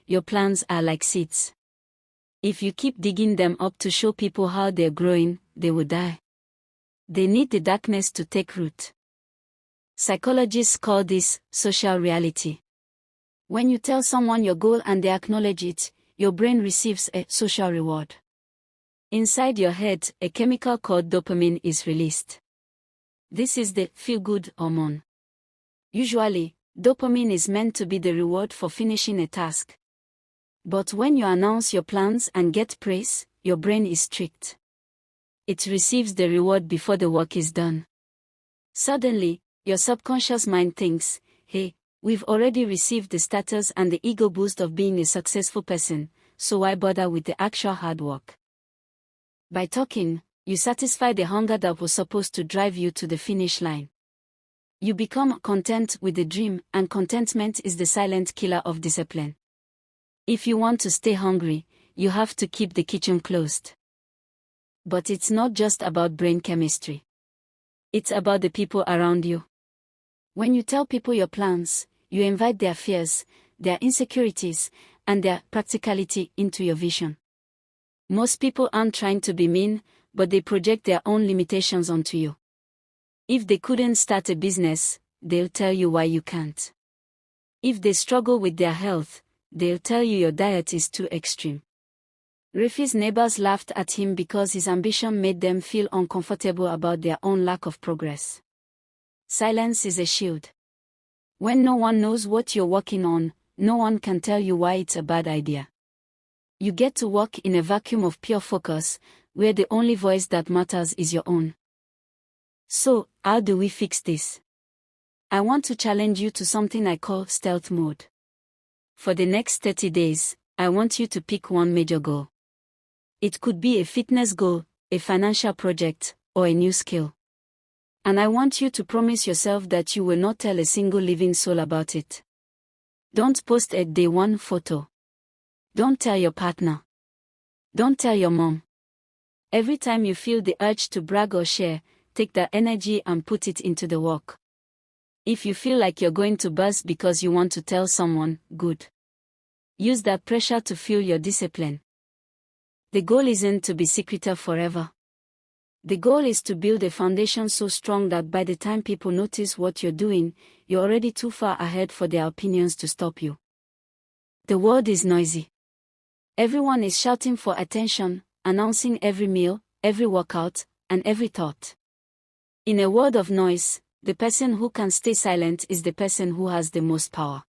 your plans are like seeds. If you keep digging them up to show people how they're growing, they will die. They need the darkness to take root. Psychologists call this social reality. When you tell someone your goal and they acknowledge it, your brain receives a social reward. Inside your head, a chemical called dopamine is released. This is the feel-good hormone. Usually, dopamine is meant to be the reward for finishing a task. But when you announce your plans and get praise, your brain is tricked. It receives the reward before the work is done. Suddenly, your subconscious mind thinks, hey, we've already received the status and the ego boost of being a successful person, so why bother with the actual hard work? By talking, you satisfy the hunger that was supposed to drive you to the finish line. You become content with the dream, and contentment is the silent killer of discipline. If you want to stay hungry, you have to keep the kitchen closed. But it's not just about brain chemistry. It's about the people around you. When you tell people your plans, you invite their fears, their insecurities, and their practicality into your vision. Most people aren't trying to be mean, but they project their own limitations onto you. If they couldn't start a business, they'll tell you why you can't. If they struggle with their health, they'll tell you your diet is too extreme. Rafie's neighbors laughed at him because his ambition made them feel uncomfortable about their own lack of progress. Silence is a shield. When no one knows what you're working on, no one can tell you why it's a bad idea. You get to work in a vacuum of pure focus, where the only voice that matters is your own. So, how do we fix this? I want to challenge you to something I call stealth mode. For the next 30 days, I want you to pick one major goal. It could be a fitness goal, a financial project, or a new skill. And I want you to promise yourself that you will not tell a single living soul about it. Don't post a day one photo. Don't tell your partner. Don't tell your mom. Every time you feel the urge to brag or share, take that energy and put it into the work. If you feel like you're going to buzz because you want to tell someone, good. Use that pressure to fuel your discipline. The goal isn't to be secretive forever. The goal is to build a foundation so strong that by the time people notice what you're doing, you're already too far ahead for their opinions to stop you. The world is noisy. Everyone is shouting for attention, announcing every meal, every workout, and every thought. In a world of noise, the person who can stay silent is the person who has the most power.